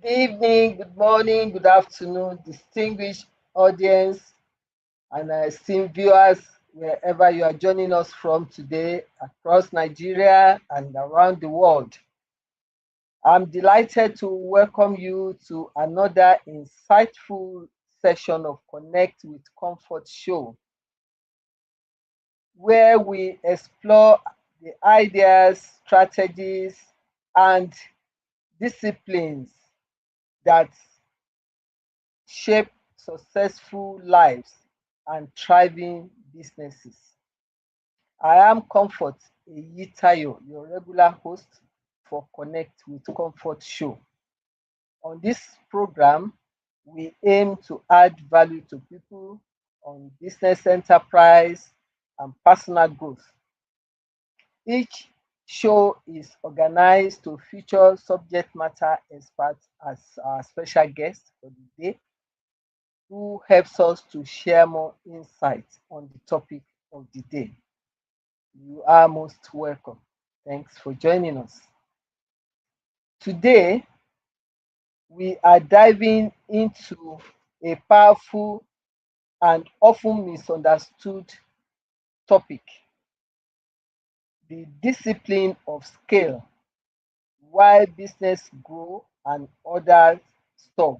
evening, good morning, good afternoon, distinguished audience and esteemed viewers, wherever you are joining us from today across Nigeria and around the world. I'm delighted to welcome you to another insightful session of Connect with Comfort show, where we explore the ideas, strategies, and disciplines that shape successful lives and thriving businesses. I am Comfort Eyitayo, your regular host for Connect with Comfort show. On this program, we aim to add value to people on business enterprise and personal growth. Each show is organized to feature subject matter experts as our special guest for the day who helps us to share more insights on the topic of the day. You are most welcome. Thanks for joining us. Today, we are diving into a powerful and often misunderstood topic, the discipline of scale, why business grow and others stop.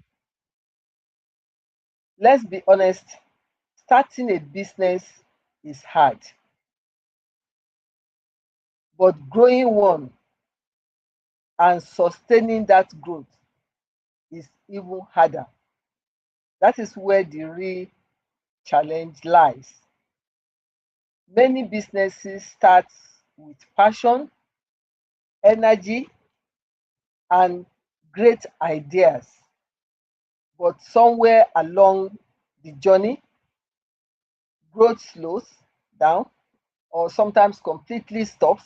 Let's be honest, starting a business is hard, but growing one and sustaining that growth is even harder. That is where the real challenge lies. Many businesses start with passion, energy, and great ideas, but somewhere along the journey, growth slows down or sometimes completely stops.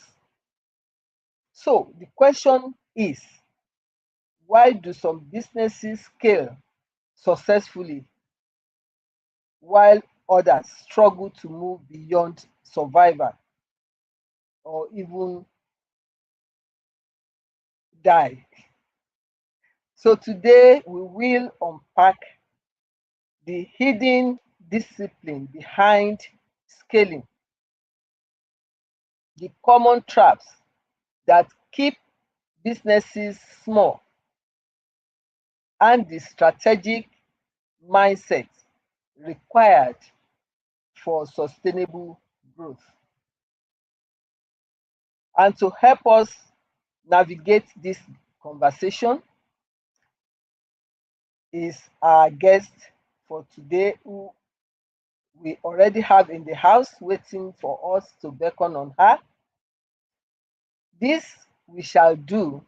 So the question is, why do some businesses scale successfully while others struggle to move beyond survival or even die? So today we will unpack the hidden discipline behind scaling, the common traps that keep businesses small, and the strategic mindset required for sustainable growth. And to help us navigate this conversation is our guest for today, who we already have in the house waiting for us to beckon on her. This we shall do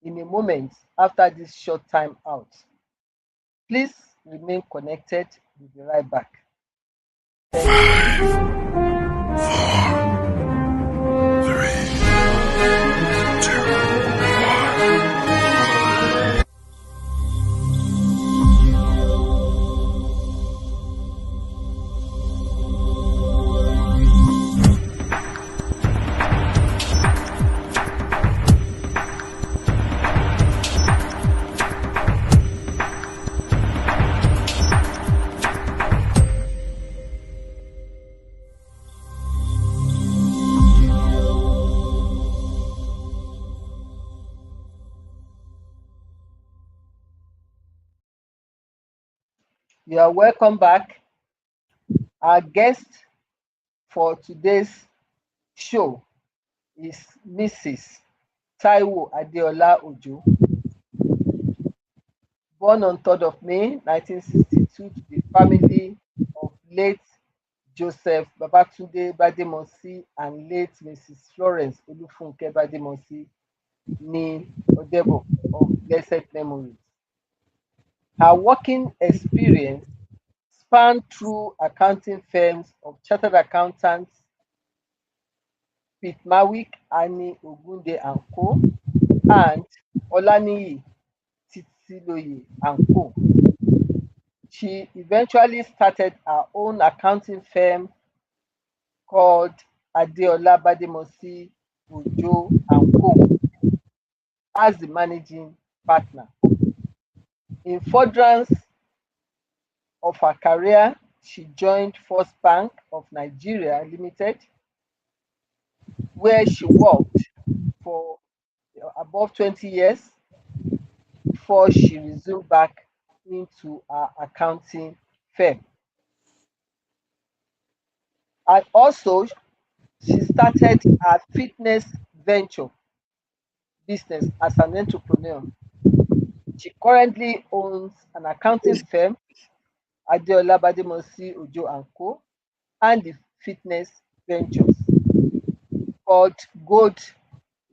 in a moment after this short time out. Please remain connected. We'll be right back. Thank you. 5, 4, 3, 2, 1. You are welcome back. Our guest for today's show is Mrs. Taiwo Adeola Ojo, born on 3rd of May 1962 to the family of late Joseph Babatunde Bademosi and late Mrs. Florence Olufunke Bademosi ní Odebo of blessed memory. Her working experience spanned through accounting firms of chartered accountants Pitmawick Annie Ogunde and Co. and Olaniyi Titiloye and Co. She eventually started her own accounting firm called Adeola Bademosi Ojo and Co. as the managing partner. In furtherance of her career, she joined First Bank of Nigeria Limited, where she worked for above 20 years before she resumed back into her accounting firm. And also, she started her fitness venture business as an entrepreneur. She currently owns an accounting firm, Adeola Bademosi Ojo and Co., and the fitness ventures called Gold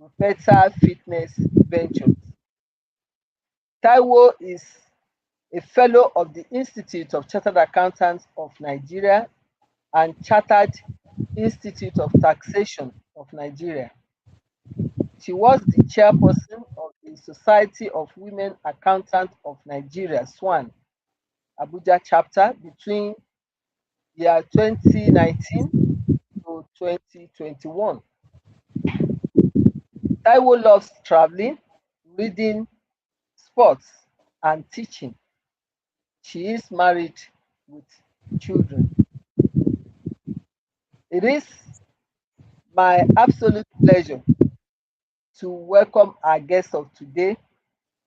Rupetta Fitness Ventures. Taiwo is a fellow of the Institute of Chartered Accountants of Nigeria and Chartered Institute of Taxation of Nigeria. She was the chairperson of the Society of Women Accountants of Nigeria, SWAN, Abuja chapter between year 2019 to 2021. Taiwo loves traveling, reading, sports, and teaching. She is married with children. It is my absolute pleasure to welcome our guest of today,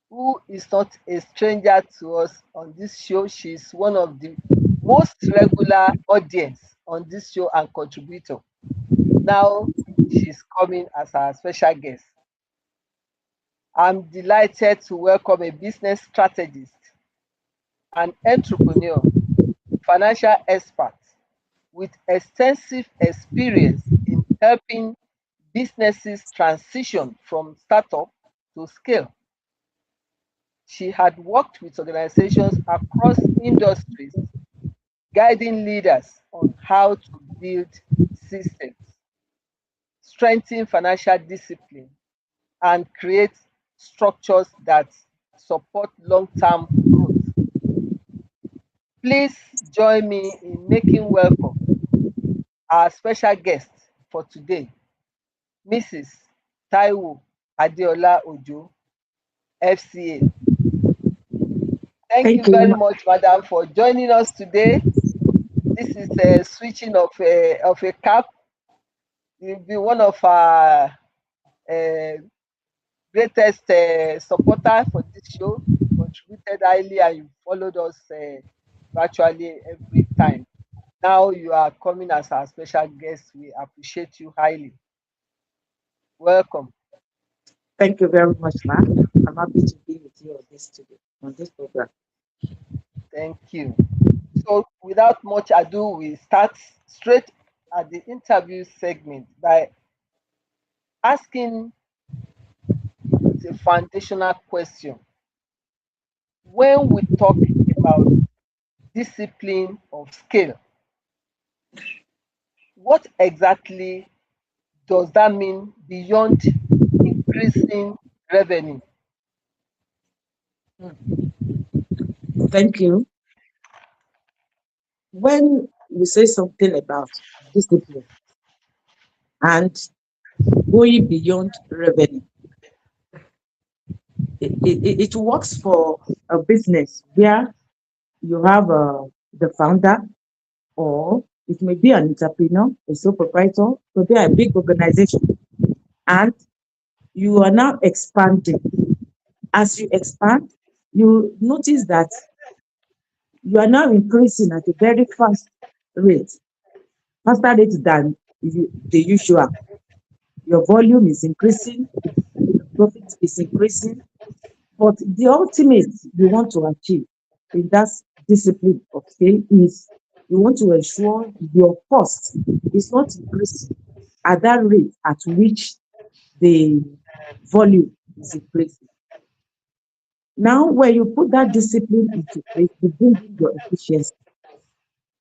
who is not a stranger to us on this show. She's one of the most regular audience on this show and contributor. Now she's coming as our special guest. I'm delighted to welcome a business strategist, an entrepreneur, financial expert with extensive experience in helping businesses transition from startup to scale. She had worked with organizations across industries, guiding leaders on how to build systems, strengthen financial discipline, and create structures that support long-term growth. Please join me in making welcome our special guest for today, Mrs. Taiwo Adeola Ojo, FCA. Thank you Thank very you. much, madam, for joining us today. This is a switching of a cap. You'll be one of our uh, greatest supporter for this show. Contributed highly, and you followed us virtually every time. Now you are coming as our special guest. We appreciate you highly. Welcome. Thank you very much, Ma. I'm happy to be with you on this today, on this program. Thank you. So, without much ado, we start straight at the interview segment by asking the foundational question. When we talk about discipline of scale, what exactly does that mean beyond increasing revenue? Thank you. When we say something about discipline and going beyond revenue, it works for a business where you have the founder, or it may be an entrepreneur, a sole proprietor, could be a big organization, and you are now expanding. As you expand, you notice that you are now increasing at a very fast rate, faster rate than the usual. Your volume is increasing, profit is increasing, but the ultimate you want to achieve in that discipline of scale is you want to ensure your cost is not increasing at that rate at which the volume is increasing. Now, when you put that discipline into place, you bring in your efficiency.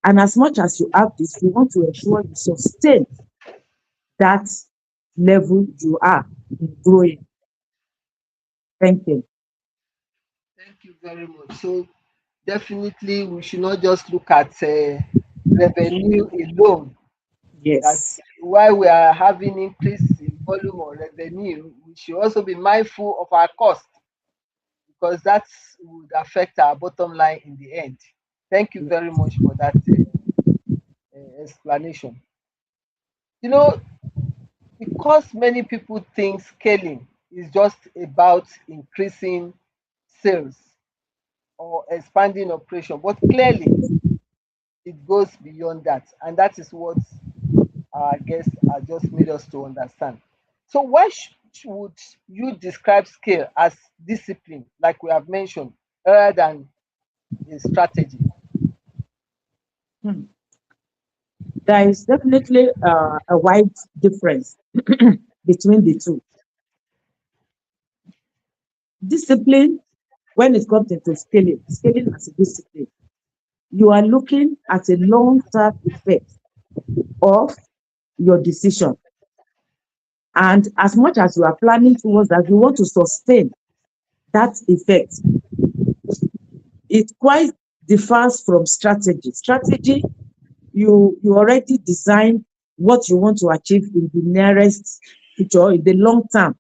And as much as you have this, you want to ensure you sustain that level you are in growing. Thank you. Thank you very much. So, definitely, we should not just look at revenue alone. That Yes. while we are having increase in volume or revenue, we should also be mindful of our cost. because that would affect our bottom line in the end. Thank you very much for that explanation. You know, because many people think scaling is just about increasing sales or expanding operation, but clearly it goes beyond that, and that is what our guests have just made us to understand. So, why would you describe scale as discipline, like we have mentioned, rather than a strategy? Hmm. There is definitely a wide difference between the two. Discipline, when it comes into scaling as a discipline, you are looking at a long-term effect of your decision. And as much as you are planning towards that, you want to sustain that effect. It quite differs from strategy. Strategy, you already design what you want to achieve in the nearest future, in the long term,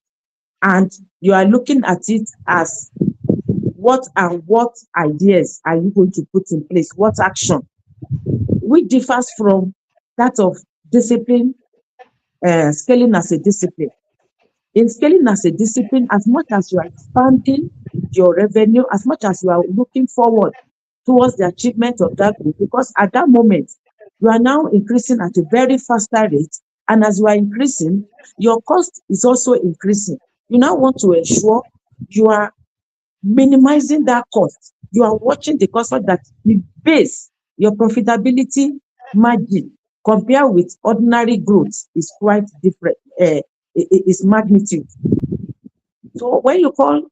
and you are looking at it as what ideas are you going to put in place, what action, which differs from that of discipline, scaling as a discipline. In scaling as a discipline, as much as you are expanding your revenue, as much as you are looking forward towards the achievement of that goal, because at that moment, you are now increasing at a very faster rate. And as you are increasing, your cost is also increasing. You now want to ensure you are minimizing that cost. You are watching the cost so that the base, your profitability margin, compared with ordinary growth, is quite different, is magnitude. So when you call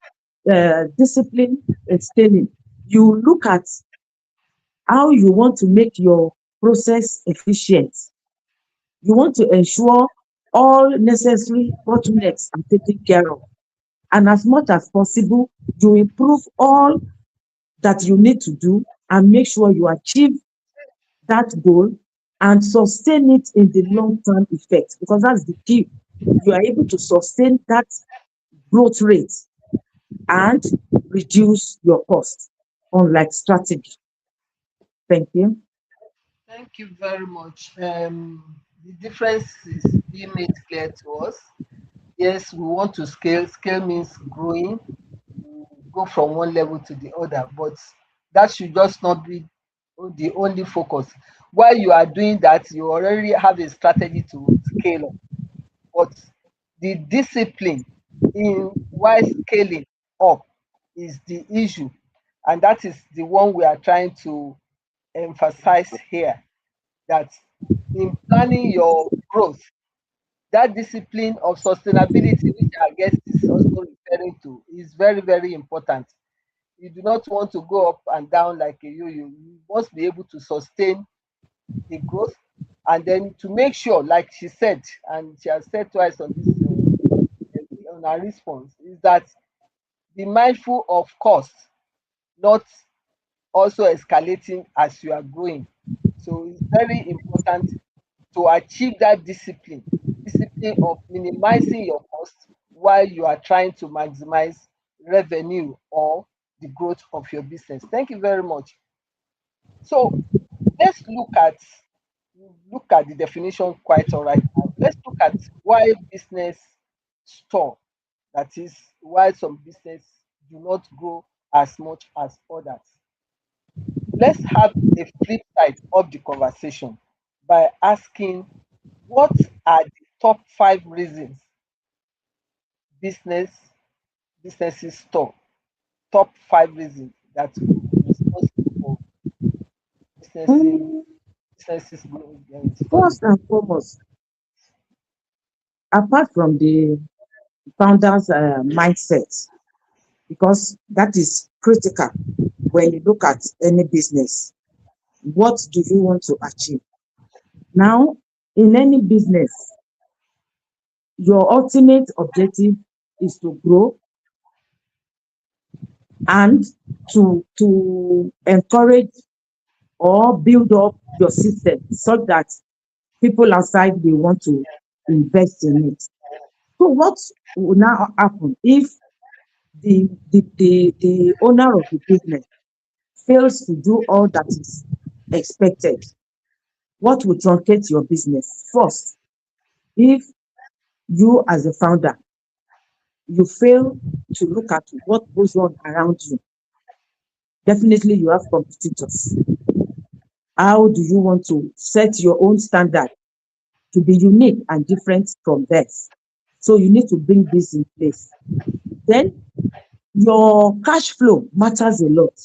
discipline scaling, you look at how you want to make your process efficient. You want to ensure all necessary bottlenecks are taken care of. And as much as possible, you improve all that you need to do and make sure you achieve that goal and sustain it in the long term effect, because that's the key. You are able to sustain that growth rate and reduce your cost, unlike strategy. Thank you. Thank you very much. The difference is being made clear to us. Yes, we want to scale. Scale means growing, go from one level to the other, but that should just not be the only focus. While you are doing that, you already have a strategy to scale up, but the discipline in why scaling up is the issue, and that is the one we are trying to emphasize here, that in planning your growth, that discipline of sustainability, which our guest is also referring to, is very, very important. You do not want to go up and down like a yo-yo. You must be able to sustain the growth, and then to make sure, like she said, and she has said twice on this on our response, is that be mindful of cost, not also escalating as you are growing. So it's very important to achieve that discipline of minimizing your cost while you are trying to maximize revenue or the growth of your business. Thank you very much. So let's look at the definition quite all right now. Let's look at why business stall. That is why some business do not grow as much as others. Let's have a flip side of the conversation by asking, what are the top 5 reasons business businesses stall? Top 5 reasons that could be responsible for businesses Mm, businesses stalling. First and foremost, apart from the founder's mindset, because that is critical when you look at any business. What do you want to achieve? Now, in any business, your ultimate objective is to grow and to encourage or build up your system so that people outside will want to invest in it. So what will now happen if the owner of the business fails to do all that is expected, what will truncate your business? First, if you as a founder, you fail to look at what goes on around you, definitely you have competitors. How do you want to set your own standard to be unique and different from theirs? So you need to bring this in place. Then your cash flow matters a lot.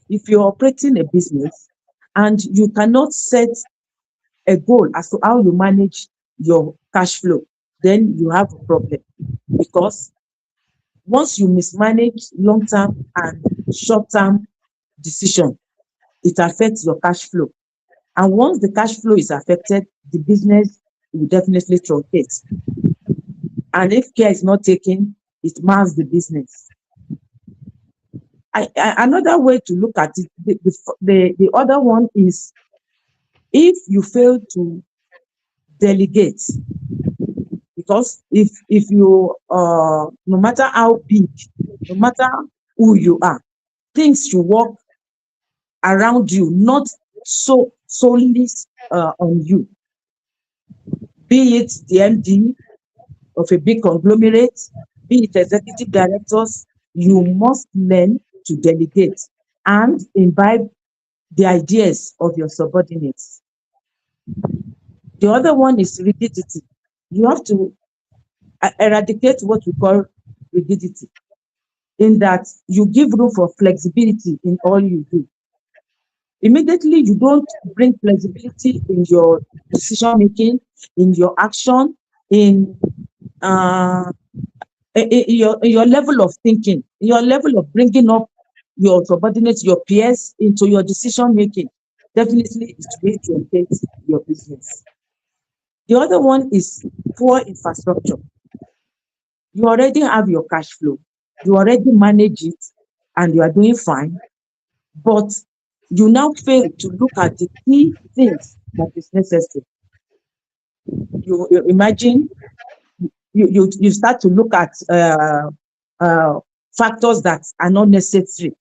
If you're operating a business and you cannot set a goal as to how you manage your cash flow, then you have a problem, because once you mismanage long-term and short-term decision, it affects your cash flow. And once the cash flow is affected, the business will definitely truncate. And if care is not taken, it mars the business. Another way to look at it, the other one is, if you fail to delegate, because if you no matter how big, no matter who you are, things should work around you, not solely on you. Be it the MD of a big conglomerate, be it executive directors, you must learn to delegate and imbibe the ideas of your subordinates. The other one is rigidity. You have to eradicate what we call rigidity, in that you give room for flexibility in all you do. Immediately you don't bring flexibility in your decision making, in your action, in uh, your level of thinking, your level of bringing up your subordinates, your peers into your decision making, definitely it's going to affect your business. The other one is poor infrastructure. You already have your cash flow, you already manage it, and you are doing fine, but you now fail to look at the key things that is necessary. You imagine, you start to look at uh, factors that are not necessary.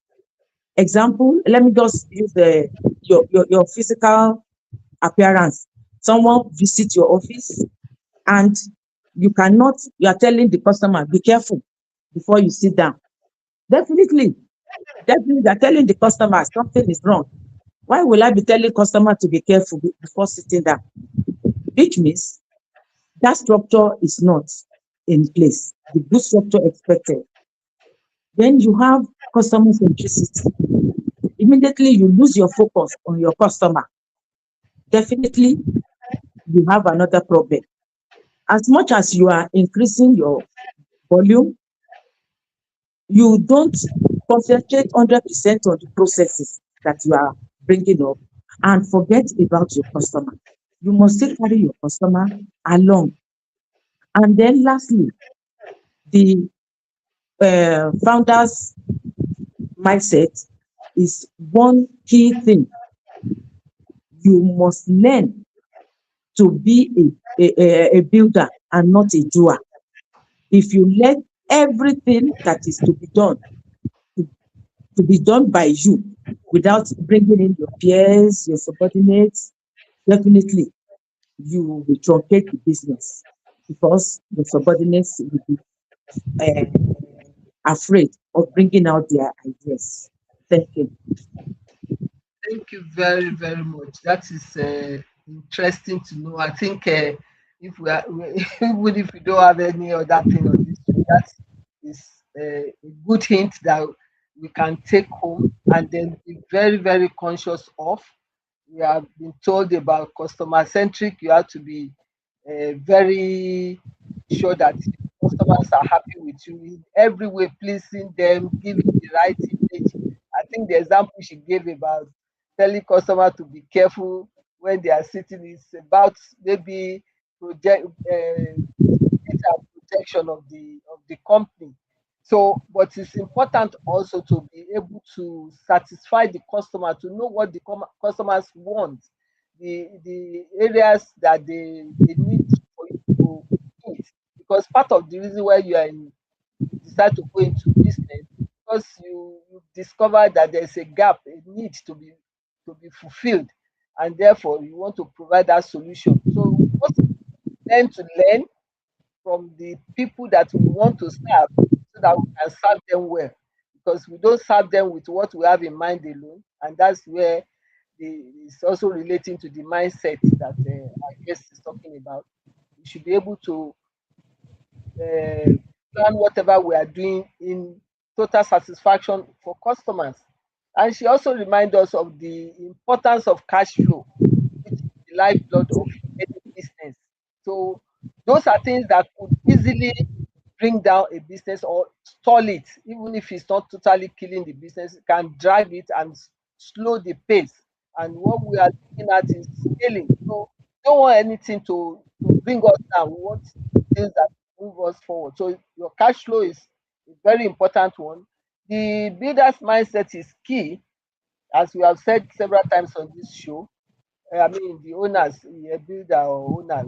Example, let me just use your physical appearance. Someone visit your office and you are telling the customer, be careful before you sit down. Definitely, definitely, you are telling the customer something is wrong. Why will I be telling customer to be careful before sitting down? Which means that structure is not in place. The good structure expected. Then you have customer centricity. Immediately you lose your focus on your customer. Definitely, you have another problem. As much as you are increasing your volume, you don't concentrate 100% on the processes that you are bringing up and forget about your customer. You must still carry your customer along. And then lastly, the founder's mindset is one key thing. You must learn to be a builder and not a doer. If you let everything that is to, to be done by you without bringing in your peers, your subordinates, definitely you will truncate the business, because the subordinates will be uh, afraid of bringing out their ideas. Thank you. Thank you very, very much. That is interesting to know. I think if we are, even if we don't have any other thing on this, that is a good hint that we can take home and then be very, very conscious of. We have been told about customer centric. You have to be very sure that customers are happy with you in every way, pleasing them, giving the right image. I think the example she gave about telling customers to be careful when they are sitting is about maybe project data protection of the company. So, but it's important also to be able to satisfy the customer, to know what the customers want, the areas that they need for you to eat. Because part of the reason why you are in decide to go into business because you discover that there's a gap, a need to be fulfilled, and therefore you want to provide that solution. So we must learn to learn from the people that we want to serve so that we can serve them well. Because we don't serve them with what we have in mind alone, and that's where it's also relating to the mindset that our guest is talking about. We should be able to plan whatever we are doing in total satisfaction for customers. And she also reminds us of the importance of cash flow, which is the lifeblood of any business. So those are things that could easily bring down a business or stall it, even if it's not totally killing the business, it can drive it and slow the pace. And what we are looking at is scaling. So we don't want anything to bring us down. We want things that move us forward. So your cash flow is a very important one. The builder's mindset is key, as we have said several times on this show. I mean, the owners, a builder or owner,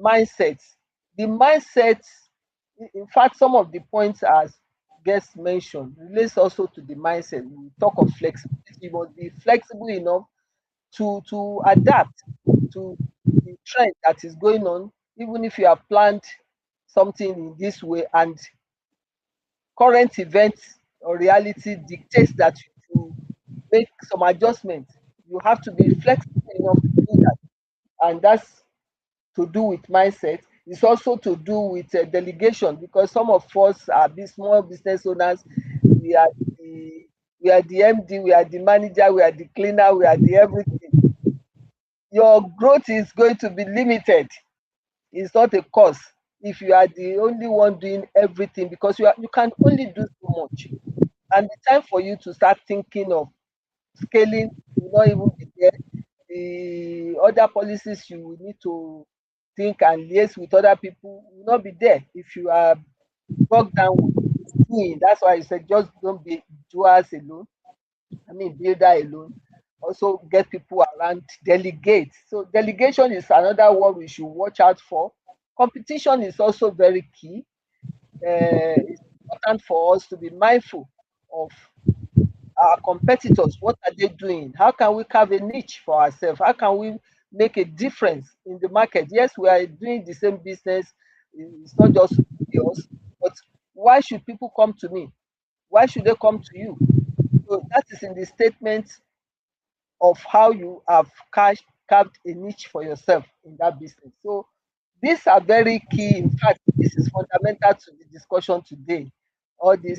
mindset. The mindset, in fact, some of the points as guests mentioned relates also to the mindset. We talk of flexibility. You must be flexible enough to adapt to the trend that is going on, even if you have planned something in this way and current events or reality dictates that you make some adjustments. You have to be flexible enough to do that. And that's to do with mindset. It's also to do with delegation, because some of us are small business owners. We are the we are the MD, we are the manager, we are the cleaner, we are the everything. Your growth is going to be limited. It's not a cause if you are the only one doing everything, because you can only do so much. And the time for you to start thinking of scaling will not even be there. The other policies you will need to think and liaise with other people will not be there if you are bogged down with doing. That's why I said just don't be doers alone. I mean builder alone. Also get people around, delegate. So delegation is another one we should watch out for. Competition is also very key. It's important for us to be mindful of our competitors. What are they doing? How can we carve a niche for ourselves? How can we make a difference in the market? Yes, we are doing the same business. It's not just yours, but why should people come to me? Why should they come to you? So that is in the statement of how you have carved a niche for yourself in that business. So these are very key. In fact, this is fundamental to the discussion today. All these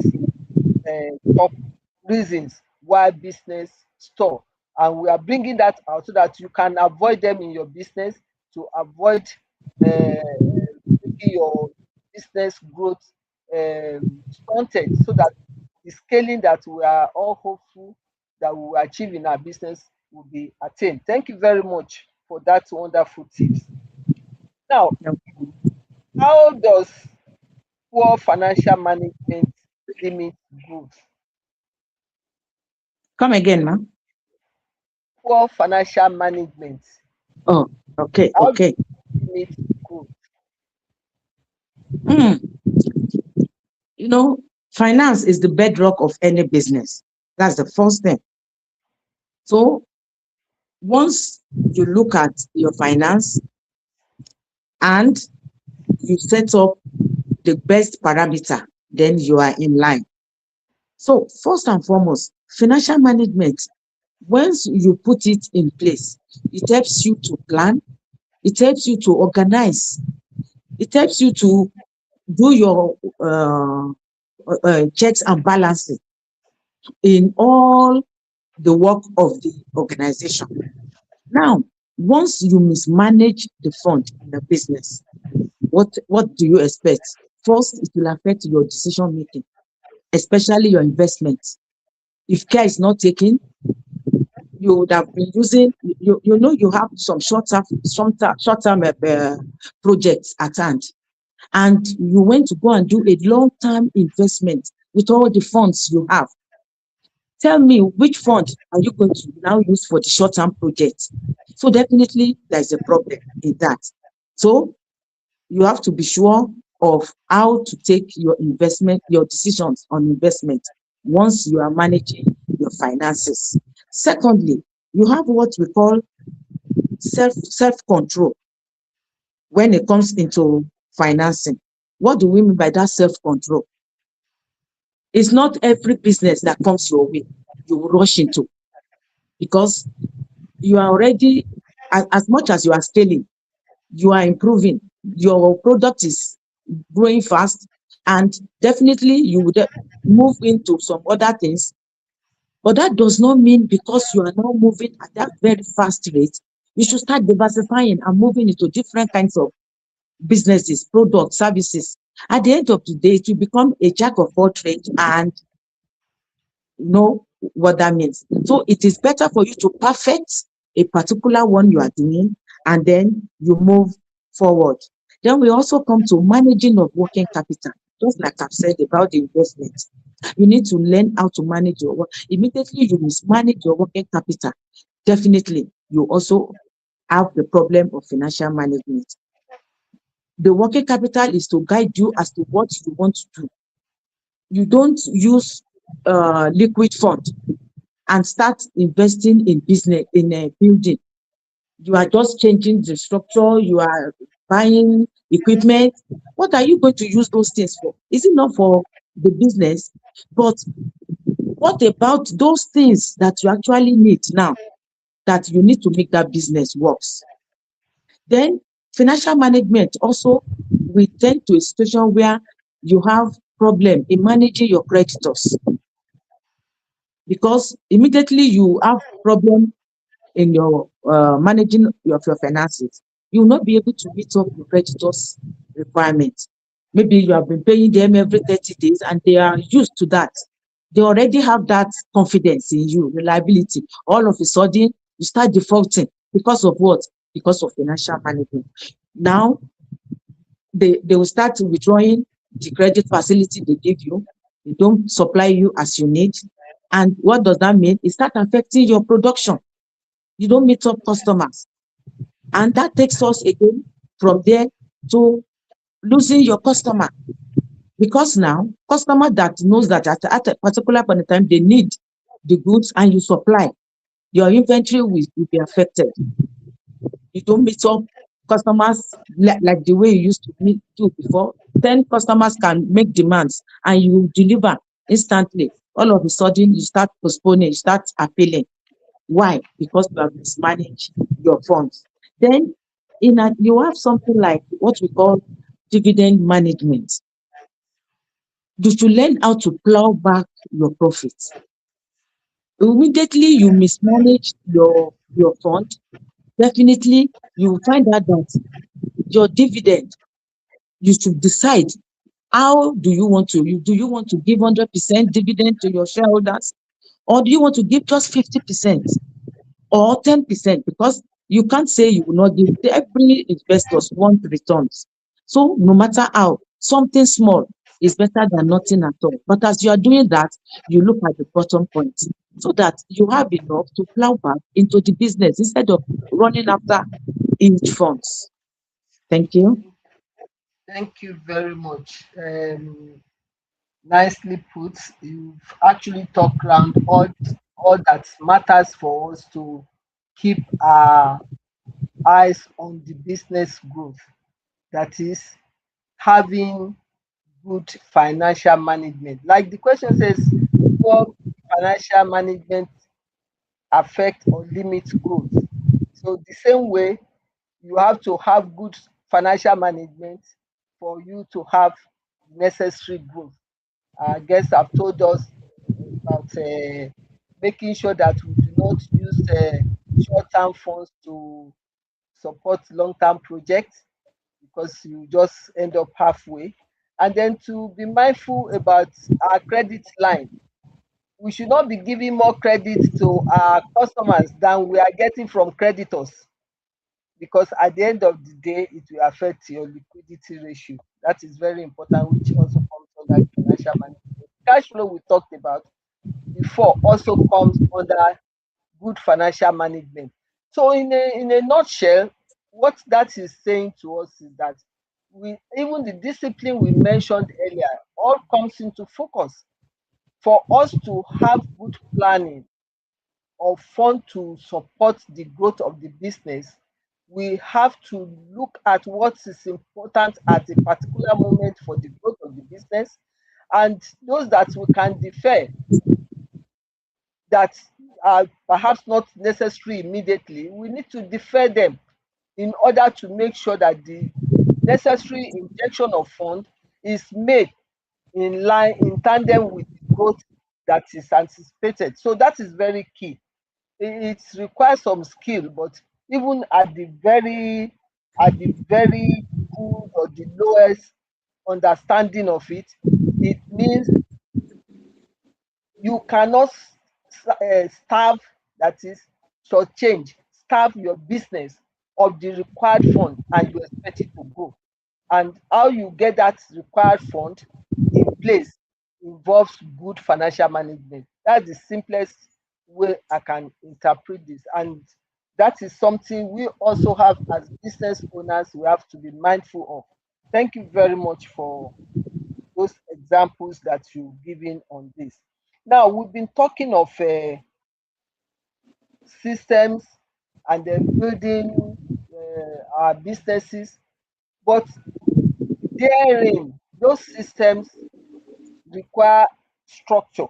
top reasons why business store, and we are bringing that out so that you can avoid them in your business, to avoid making your business growth stunted, so that the scaling that we are all hopeful that we will achieve in our business will be attained. Thank you very much for that wonderful tips. Now, how does poor financial management limit growth? Come again, ma'am. Poor financial management, Oh, okay, how does okay. it limit growth? Hmm. You know, finance is the bedrock of any business. That's the first thing. So once you look at your finance and you set up the best parameter, then you are in line. So first and foremost, financial management, once you put it in place, it helps you to plan, it helps you to organize, it helps you to do your checks and balances in all the work of the organization. Now, once you mismanage the fund in the business, what do you expect? First, it will affect your decision making, especially your investments. If care is not taken, you would have been using, you know, you have some short-term projects at hand, and you went to go and do a long-term investment with all the funds you have. Tell me, which fund are you going to now use for the short-term project? So definitely there's a problem in that. So you have to be sure of how to take your investment, your decisions on investment once you are managing your finances. Secondly, you have what we call self-control when it comes into financing. What do we mean by that self-control? It's not every business that comes your way you will rush into, because you are already, as much as you are scaling, you are improving, your product is growing fast, and definitely you would move into some other things. But that does not mean because you are now moving at that very fast rate, you should start diversifying and moving into different kinds of businesses, products, services. At the end of the day, it will become a jack of all trades, and know what that means. So it is better for you to perfect a particular one you are doing, and then you move forward. Then we also come to managing of working capital. Just like I've said about the investment, you need to learn how to manage your work. Immediately you mismanage your working capital, definitely you also have the problem of financial management. The working capital is to guide you as to what you want to do. You don't use liquid fund and start investing in business, in a building. You are just changing the structure, you are buying equipment. What are you going to use those things for? Is it not for the business? But what about those things that you actually need now, that you need to make that business works? Then financial management also, we tend to a situation where you have problem in managing your creditors, because immediately you have problem in your managing of your finances, you will not be able to meet up your creditors' requirements. Maybe you have been paying them every 30 days and they are used to that. They already have that confidence in you, reliability. All of a sudden, you start defaulting because of what? Because of financial management. Now, they will start withdrawing the credit facility they give you. They don't supply you as you need. And what does that mean? It starts affecting your production. You don't meet up customers. And that takes us again from there to losing your customer. Because now, customer that knows that at a particular point in time, they need the goods and you supply, your inventory will be affected. You don't meet up customers like the way you used to do before. 10 customers can make demands and you deliver instantly. All of a sudden, you start postponing, you start appealing. Why? Because you have mismanaged your funds. Then you have something like what we call dividend management. You should learn how to plow back your profits. Immediately you mismanage your fund, definitely you will find out that your dividend, you should decide how do you want to give 100% dividend to your shareholders, or do you want to give just 50%? Or 10%, because you can't say you will not give. Every investors want returns. So no matter how, something small is better than nothing at all. But as you are doing that, you look at the bottom point so that you have enough to plow back into the business instead of running after huge funds. Thank you. Thank you very much. Nicely put. You've actually talked around all that matters for us to keep our eyes on the business growth. That is having good financial management. Like the question says, how financial management affect or limit growth? So the same way, you have to have good financial management for you to have necessary growth. Our guests have told us about making sure that we do not use short-term funds to support long-term projects, because you just end up halfway. And then to be mindful about our credit line. We should not be giving more credit to our customers than we are getting from creditors, because at the end of the day, it will affect your liquidity ratio. That is very important, which also comes under financial management. Cash flow we talked about before also comes under good financial management. So in a nutshell, what that is saying to us is that even the discipline we mentioned earlier all comes into focus. For us to have good planning or fund to support the growth of the business, we have to look at what is important at a particular moment for the growth of the business, and those that we can defer, that are perhaps not necessary immediately, we need to defer them in order to make sure that the necessary injection of fund is made in line, in tandem with the growth that is anticipated. So that is very key. It requires some skill, but even at the very good or the lowest understanding of it, it means you cannot starve, that is, starve your business of the required fund and you expect it to grow. And how you get that required fund in place involves good financial management. That's the simplest way I can interpret this. And that is something we also have as business owners, we have to be mindful of. Thank you very much for those examples that you've given on this. Now, we've been talking of systems and then building our businesses, but therein, those systems require structure.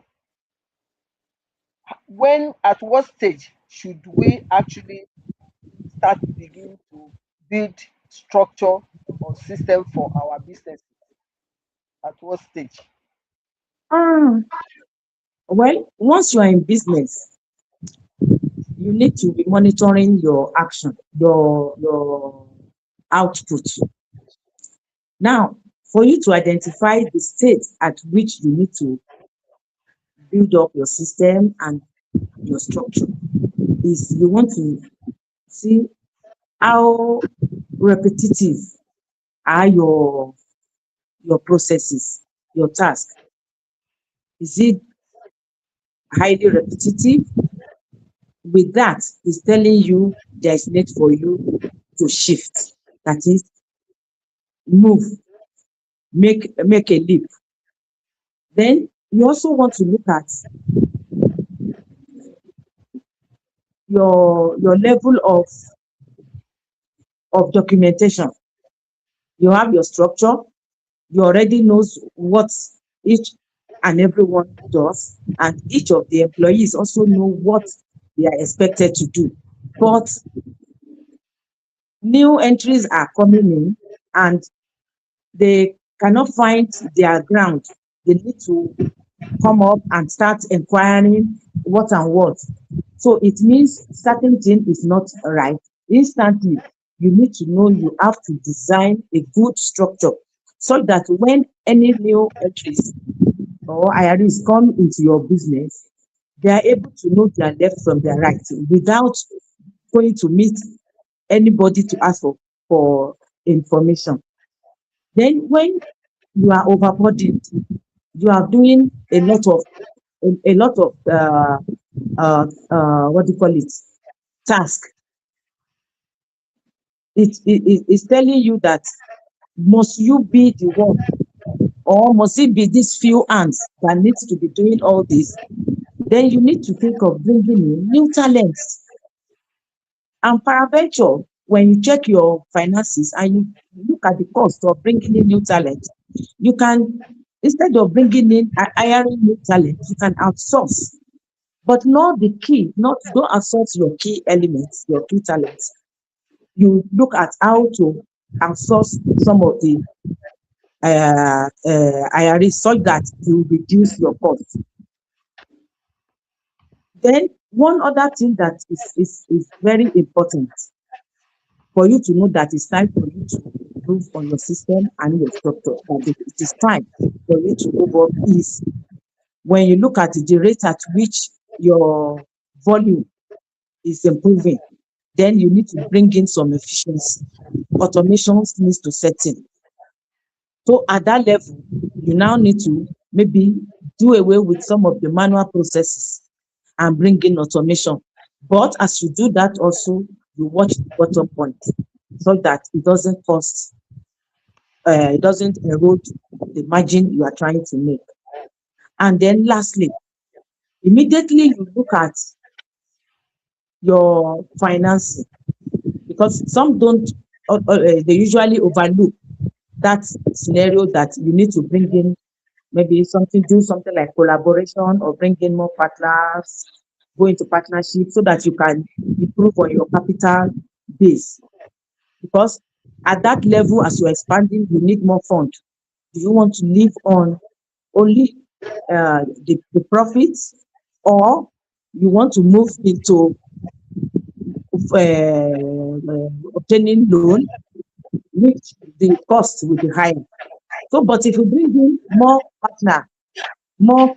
At what stage should we actually start begin to build structure or system for our business? At what stage? Ah, well, once you are in business, you need to be monitoring your action, your output. Now, for you to identify the state at which you need to build up your system and your structure is you want to see how repetitive are your processes, your task. Is it highly repetitive? With that, it's telling you there's need for you to shift. That is, move, make a leap. Then you also want to look at your level of documentation. You have your structure, you already knows what each and everyone does, and each of the employees also know what they are expected to do. But new entries are coming in and they cannot find their ground. They need to come up and start inquiring what and what. So it means certain thing is not right. Instantly, you need to know you have to design a good structure so that when any new entries or IRs come into your business, they are able to know their left from their right without going to meet anybody to ask for information. Then when you are overburdened, you are doing a lot of what do you call it, task. It's telling you that must you be the one, or must it be these few hands that needs to be doing all this? Then you need to think of bringing in new talents. And peradventure, when you check your finances and you look at the cost of bringing in new talent, you can, instead of bringing in and hiring new talent, you can outsource. But not the key, not don't outsource your key elements, your key talents. You look at how to outsource some of the IRAs so that you reduce your cost. Then one other thing that is very important for you to know that it's time for you to improve on your system and your structure, that it is time for you to move up, is when you look at the rate at which your volume is improving, then you need to bring in some efficiency. Automations needs to set in. So at that level, you now need to maybe do away with some of the manual processes and bring in automation. But as you do that also, you watch the bottom point so that it doesn't cost it doesn't erode the margin you are trying to make. And then lastly, immediately you look at your financing, because some don't, they usually overlook that scenario that you need to bring in maybe something, do something like collaboration or bring in more partners, go into partnership so that you can improve on your capital base. Because at that level, as you're expanding, you need more funds. Do you want to live on only the profits, or you want to move into obtaining loan, which the cost will be higher? So, but if you bring in more partner, more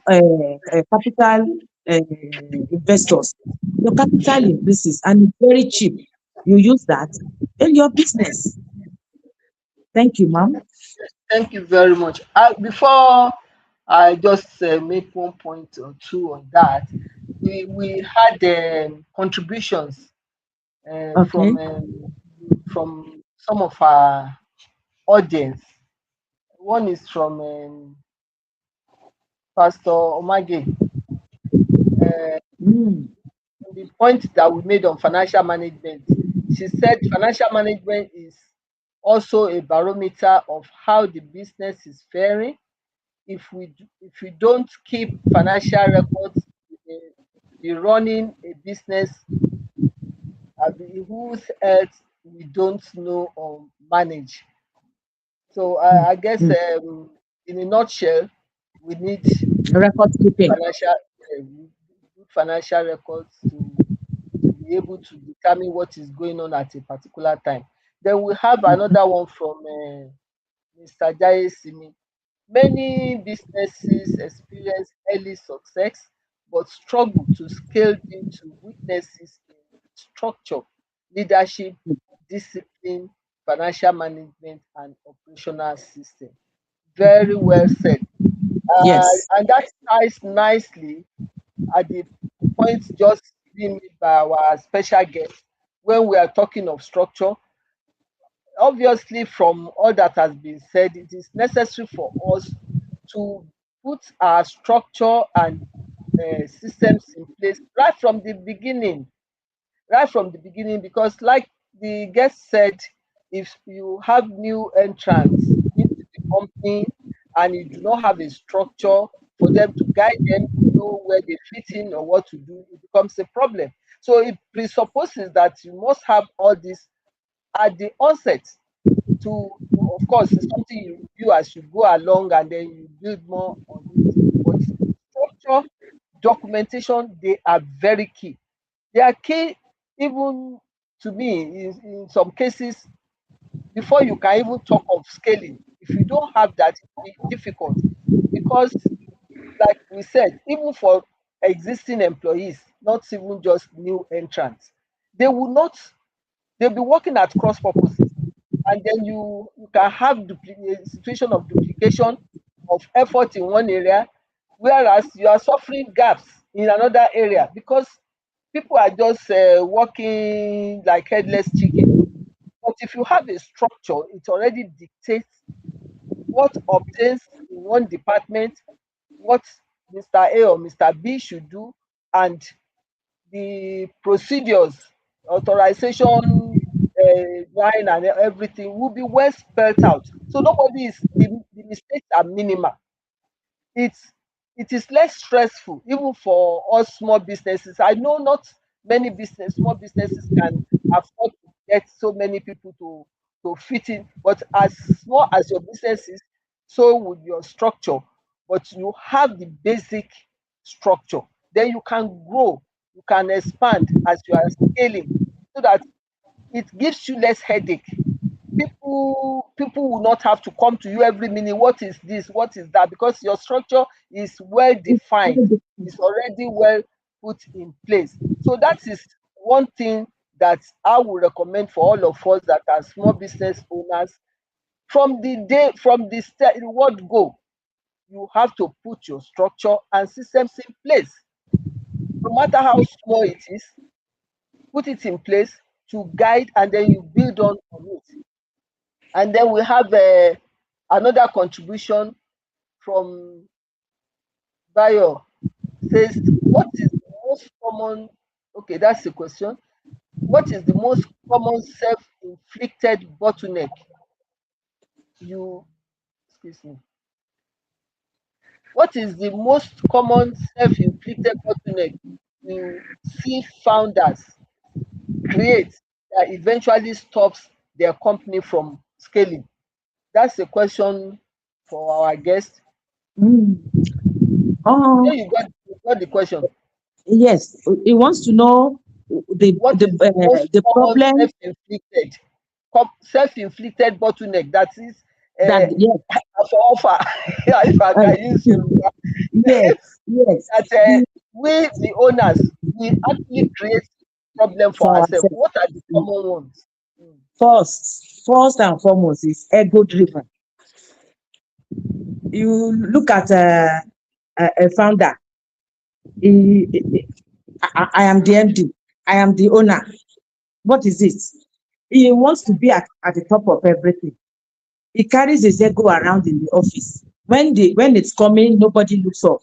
capital investors, your capital increases and it's very cheap. You use that in your business. Thank you, ma'am. Thank you very much. Before I just make one point or two on that, we had contributions Okay. from some of our audience. One is from Pastor Omage. Mm, The point that we made on financial management, she said financial management is also a barometer of how the business is faring. If we don't keep financial records, uh, be running a business whose health we don't know or manage. So mm, I guess mm. in a nutshell, we need Record keeping. financial good financial records to be able to determine what is going on at a particular time. Then we have Mhm. another one from Mr. Jai Simi. Many businesses experience early success but struggle to scale due to weaknesses in structure, leadership, discipline, financial management, and operational system. Very well said. Yes. And that ties nicely at the point just being made by our special guest when we are talking of structure. Obviously, from all that has been said, it is necessary for us to put our structure and systems in place right from the beginning, because, like the guest said, if you have new entrants into the company and you do not have a structure for them to guide them to know where they fit in or what to do, it becomes a problem. So it presupposes that you must have all this at the onset of course, it's something you do as you go along and then you build more on it. But structure, documentation, they are very key. They are key even to me in some cases before you can even talk of scaling. If you don't have that, it will be difficult because, like we said, even for existing employees, not even just new entrants, they will not, they'll be working at cross purposes, and then you can have a situation of duplication of effort in one area, whereas you are suffering gaps in another area because people are just working like headless chicken. But if you have a structure, it already dictates what obtains in one department, what Mr. A or Mr. B should do, and the procedures, authorization line and everything will be well spelled out. So nobody is the mistakes are minimal. It's it is less stressful even for us small businesses. I know not many small businesses can afford to get so many people to fit in, but as small as your business is, so would your structure. But you have the basic structure, then you can grow, you can expand as you are scaling, so that it gives you less headache. People will not have to come to you every minute, what is this, what is that, because your structure is well defined, it's already well put in place. So that is one thing that I would recommend for all of us that are small business owners. From the word go, you have to put your structure and systems in place, no matter how small it is. Put it in place to guide, and then you build on it. And then we have Another contribution from Bayo says, what is the most common, okay, that's the question. What is the most common self-inflicted bottleneck you, excuse me, what is the most common self-inflicted bottleneck you see founders create that eventually stops their company from scaling? That's a question for our guest. Mm. Yeah, Oh, you got the question. yes. He wants to know What is the most the common problem self-inflicted bottleneck that is that, uh, yes, for offer, if I uh, can use Yoruba, yes, yes. that The, we the owners we actually create problem for for ourselves. ourselves. What are the common ones? Mm. First and foremost is ego driven. You look at a founder. I am the MD. I am the owner. What is it? He wants to be at the top of everything. He carries his ego around in the office. When it's coming, nobody looks up.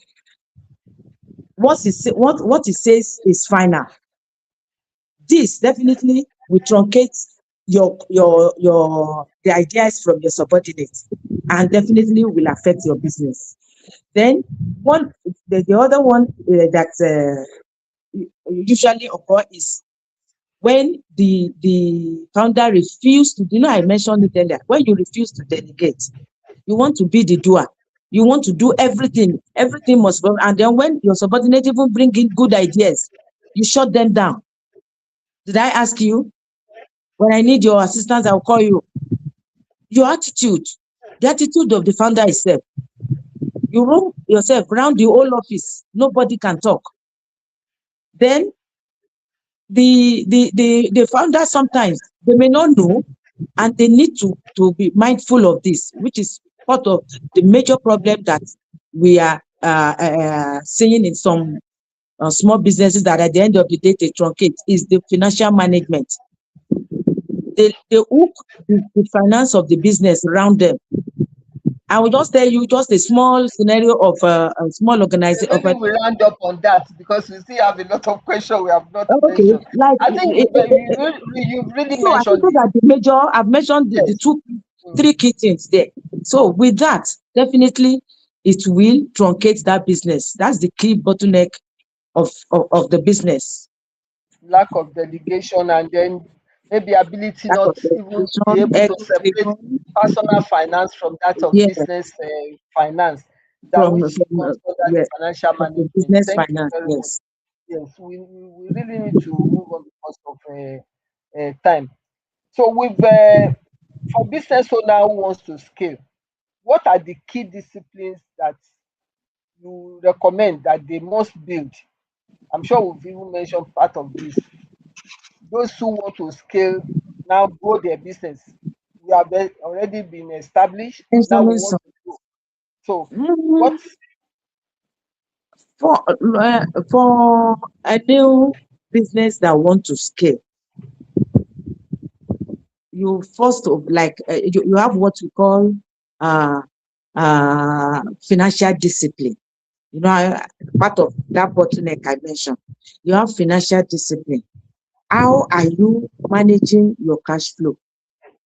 What he says is final. This definitely will truncate the ideas from your subordinates, and definitely will affect your business. Then the other one that usually occur is when the founder refuse to, I mentioned it earlier, when you refuse to delegate, you want to be the doer. You want to do everything. Everything must go. And then when your subordinate even bring in good ideas, you shut them down. Did I ask you? When I need your assistance, I'll call you. Your attitude, the attitude of the founder itself. You roam yourself around the whole office. Nobody can talk. Then the founder sometimes they may not know, and they need to be mindful of this, which is part of the major problem that we are seeing in some small businesses, that at the end of the day they truncate, is the financial management. They hook the finance of the business around them. I will just tell you just a small scenario of a small organization of Maybe we round up on that because we still have a lot of questions we have not okay, mentioned. like I think you've really so I think mentioned those it. are the major. I've mentioned the Yes. two, Mm. three key things there. So with that, definitely it will truncate that business. That's the key bottleneck of the business. Lack of delegation, and then maybe ability Lack not of even be education, able to ego separate driven, personal finance from that of yeah, business finance, that from which comes under the yeah, financial from the management. business Thank you finance, very much. yes. Yes, we really need to move on because of time. So with for business owner who wants to scale, what are the key disciplines that you recommend that they must build? I'm sure we've even mentioned part of this. Those who want to scale now grow their business. We have already been established. Now we Mentioning want some to grow. So mhm. what for for a new business that want to scale, you first of like you have what we call uh financial discipline. Part of that bottleneck I mentioned, you have financial discipline. How are you managing your cash flow?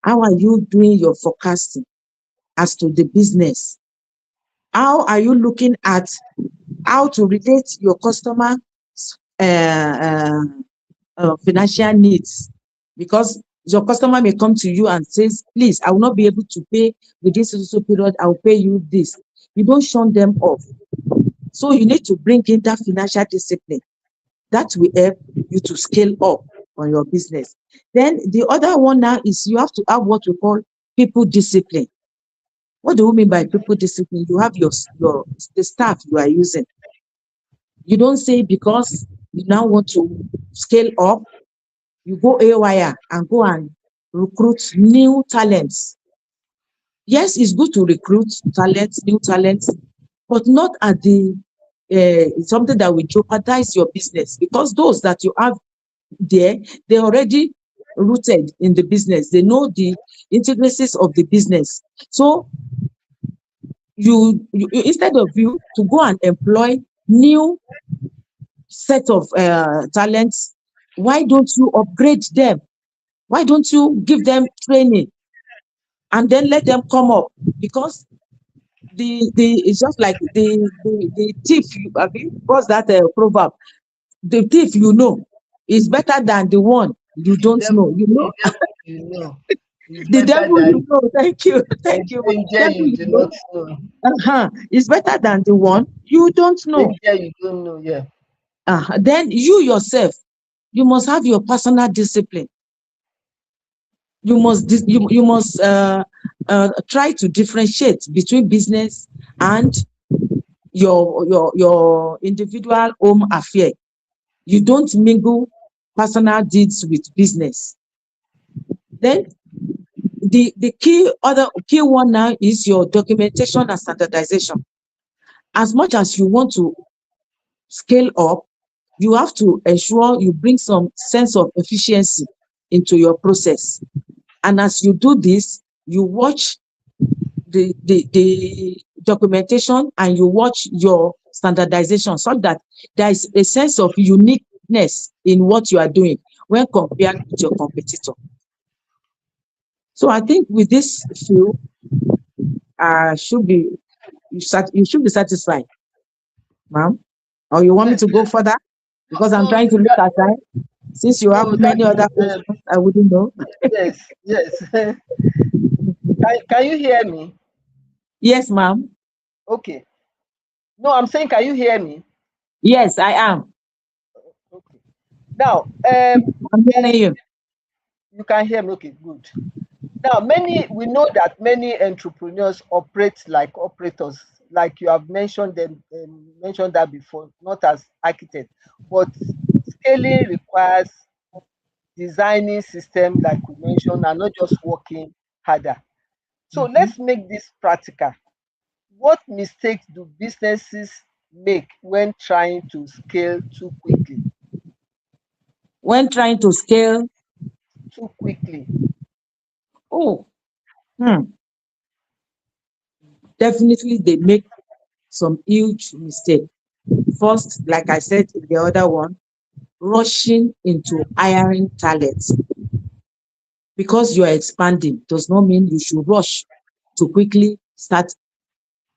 How are you doing your forecasting as to the business? How are you looking at how to relate your customer uh, uh, financial needs? Because your customer may come to you and says, please, I will not be able to pay with this so period, I'll pay you this. You don't shun them off. So you need to bring in that financial discipline. That will help you to scale up on your business. Then the other one now is you have to have what we call people discipline. What do we mean by people discipline? You have your the staff you are using. You don't say because you now want to scale up, you go AWire and go and recruit new talents. Yes, it's good to recruit talents, new talents, but not at the something that will jeopardize your business, because those that you have there, they're already rooted in the business. They know the intricacies of the business. So instead of you to go and employ new set of talents, why don't you upgrade them? Why don't you give them training and then let them come up? Because the it's just like the thief. I mean, what's that proverb? The thief you know is better than the one you don't know. You know, the devil you know is the better devil you than know. Thank you, a thank you. stranger Devil you you do know, not know. is better than the one you don't know. Stranger you don't know, yeah. Then you yourself, you must have your personal discipline. You must try to differentiate between business and your individual home affair. You don't mingle personal deeds with business. Then the key one now is your documentation and standardization. As much as you want to scale up, you have to ensure you bring some sense of efficiency into your process. And as you do this, you watch the documentation and you watch your standardization so that there is a sense of uniqueness in what you are doing when compared with your competitor. So I think with this few, should be you should be satisfied, ma'am. Or you want me Yes, to go yes. further? Because I'm No, trying to look that, at time. Since you have no, that many is other questions, I wouldn't know. yes, yes. Can you hear me? Yes, ma'am. Okay. No, I'm saying, can you hear me? Yes, I am. Okay. Now, I'm hearing you. you can hear me. Okay, good. Now, we know that many entrepreneurs operate like operators, like you have mentioned them, mentioned that before, not as architects, but scaling requires designing system, like we mentioned, and not just working harder. So Mhm. let's make this practical. What mistakes do businesses make when trying to scale too quickly? When trying to scale, Too quickly. oh, hmm, definitely they make some huge mistake. First, like I said in the other one, rushing into hiring talents. Because you are expanding does not mean you should rush to quickly start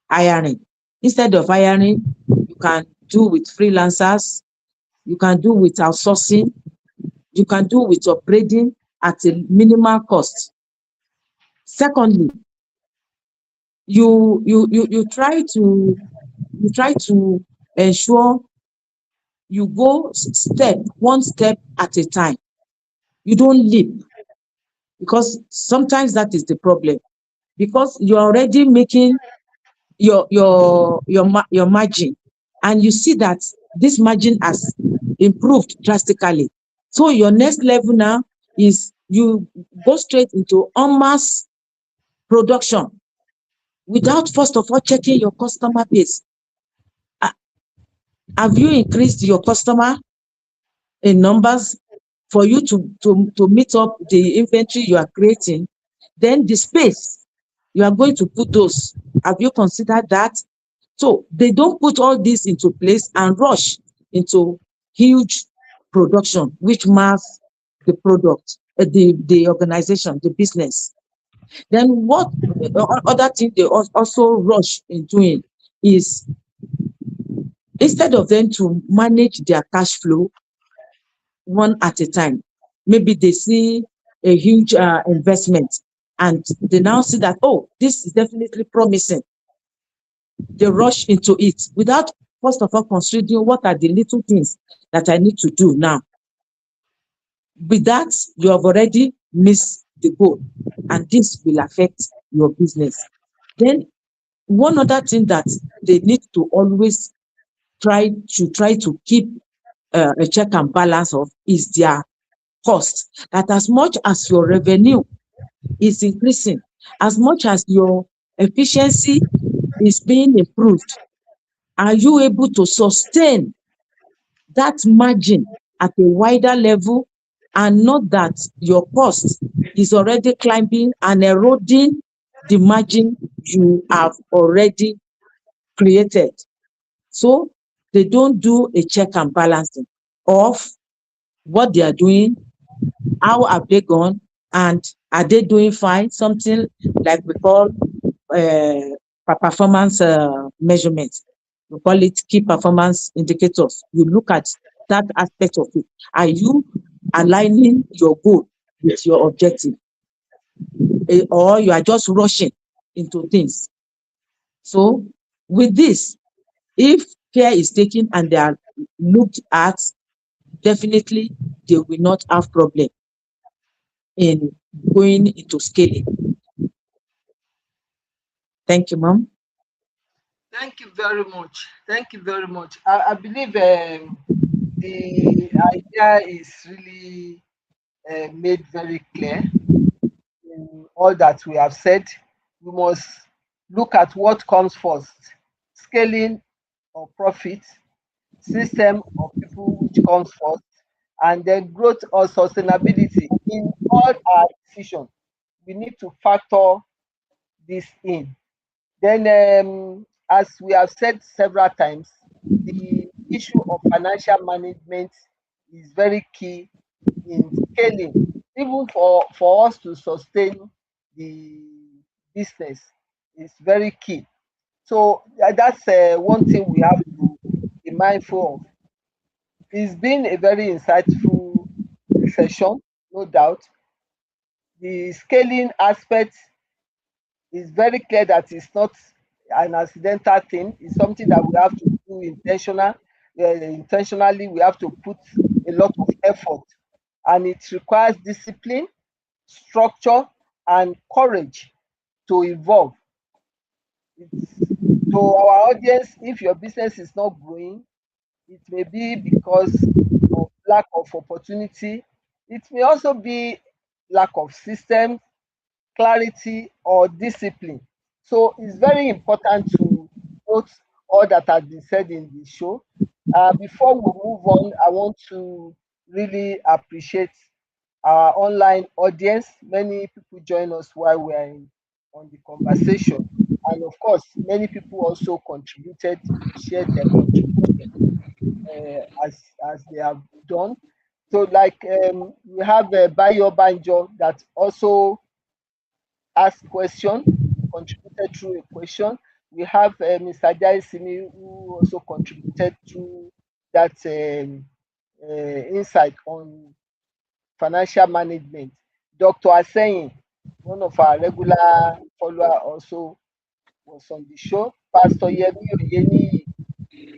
hiring. Instead of hiring, you can do with freelancers, you can do with outsourcing, you can do with upgrading at a minimal cost. Secondly, you try to ensure you go step one step at a time. You don't leap, because sometimes that is the problem. Because you're already making your margin, and you see that this margin has improved drastically. So your next level now is you go straight into en masse production without first of all checking your customer base. Ah, have you increased your customer in numbers for you to meet up the inventory you are creating? Then the space you are going to put those, have you considered that? So they don't put all this into place and rush into huge production, which marks the product, the organization, the business. Then what other thing they also rush in doing is, instead of them to manage their cash flow one at a time, maybe they see a huge investment and they now see that, oh, this is definitely promising. They rush into it without first of all considering what are the little things that I need to do now. With that, you have already missed the goal, and this will affect your business. Then one other thing that they need to always try to keep a check and balance of is their cost. That as much as your revenue is increasing, as much as your efficiency is being improved, are you able to sustain that margin at a wider level, and not that your cost is already climbing and eroding the margin you have already created. So they don't do a check and balancing of what they are doing, how have they gone, and are they doing fine? Something like we call performance measurement. We call it key performance indicators. You look at that aspect of it. Are you aligning your goal with your objective? Or you are just rushing into things? So with this, if care is taken and they are looked at, definitely they will not have problem in going into scaling. Thank you, ma'am. Thank you very much. Thank you very much. I believe the idea is really made very clear in all that we have said. We must look at what comes first: scaling or profit, system or people, which comes first, and then growth or sustainability. In all our decisions, we need to factor this in. Then, as we have said several times, the issue of financial management is very key in scaling, even for us to sustain the business, is very key. So that's one thing we have to be mindful of. It's been a very insightful session, no doubt. The scaling aspect is very clear that it's not an accidental thing. It's something that we have to do intentionally. We have to put a lot of effort, and it requires discipline, structure, and courage to evolve. It's, to our audience, if your business is not growing, it may be because of lack of opportunity. It may also be lack of system, clarity, or discipline. So it's very important to note all that has been said in the show. Before we move on, I want to really appreciate our online audience. Many people join us while we are on the conversation. And of course, many people also contributed, shared their contribution as they have done. So, like we have Bayo Banjo that also asked question, contributed through a question. We have Mr. Jai Simi who also contributed to that insight on financial management. Dr. Aseyin, one of our regular follower, also was on the show. Pastor Yemi Oyeniyi,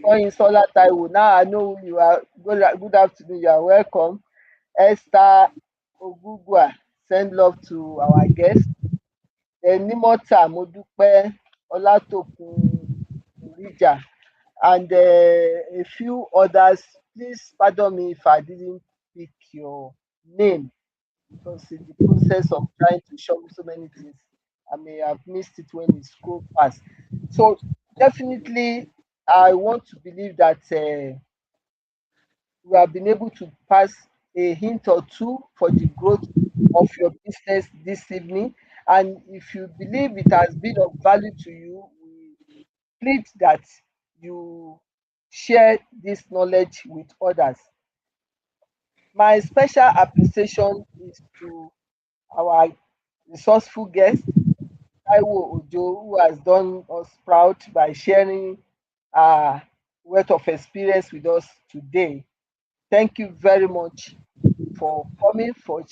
Toyinsola Taiwo. Now I know who you are. Good afternoon. You are welcome. Esther Ogugwa, send love to our guest. Nimota Modupe, Olatokun Rija, and a few others. Please pardon me if I didn't pick your name, because in the process of trying to show me so many things, I may have missed it when it scrolled past. So definitely, I want to believe that we have been able to pass a hint or two for the growth of your business this evening. And if you believe it has been of value to you, we plead that you share this knowledge with others. My special appreciation is to our resourceful guest, Taiwo Ojo, who has done us proud by sharing a wealth of experience with us today. Thank you very much for coming. For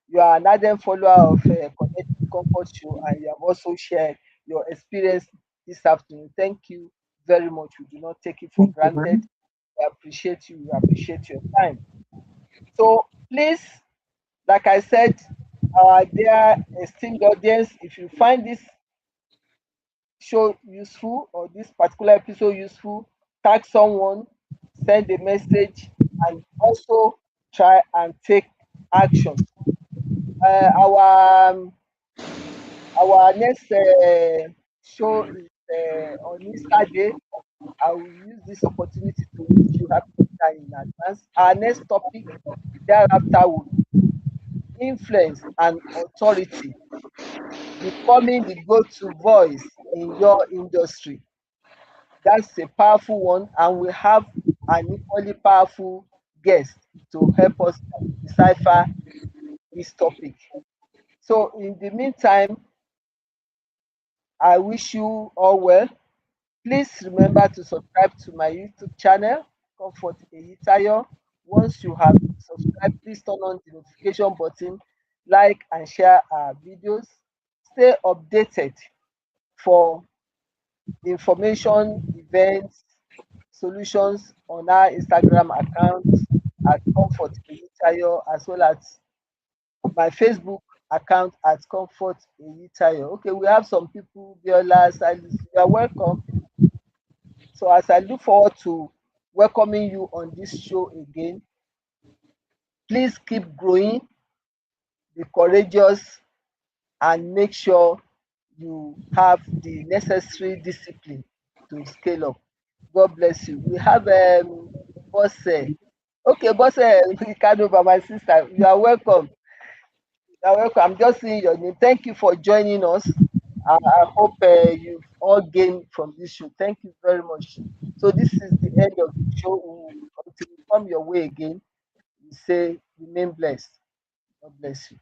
you are an ardent follower of Connected Comfort Show, and you have also shared your experience this afternoon. Thank you very much. We do not take it for Thank you, granted. ma'am. We appreciate you. We appreciate your time. So please, like I said, our dear esteemed audience, if you find this show useful or this particular episode useful, tag someone, send a message, and also try and take action. Our next show is on Easter Day. I will use this opportunity to wish you happy Easter in advance. Our next topic thereafter will be influence and authority. becoming the go-to voice in your industry. That's a powerful one, and we have an equally powerful guest to help us decipher this topic. So, in the meantime, I wish you all well. Please remember to subscribe to my YouTube channel, Comfort Eyitayo. Once you have subscribed, please turn on the notification button, like and share our videos. Stay updated for information, events, solutions on our Instagram account at Comfort Eyitayo, as well as my Facebook account at Comfort Eyitayo. Okay, we have some people, Viola, Salis, you are welcome. So as I look forward to welcoming you on this show again, please keep growing, be courageous, and make sure you have the necessary discipline to scale up. God bless you. We have Bosse. Okay, Bosse, you can over my sister. You are welcome. You are welcome. I'm just seeing your name. Thank you for joining us. I hope you've all gained from this show. Thank you very much. So this is the end of the show. Until we come your way again, we say remain blessed. God bless you.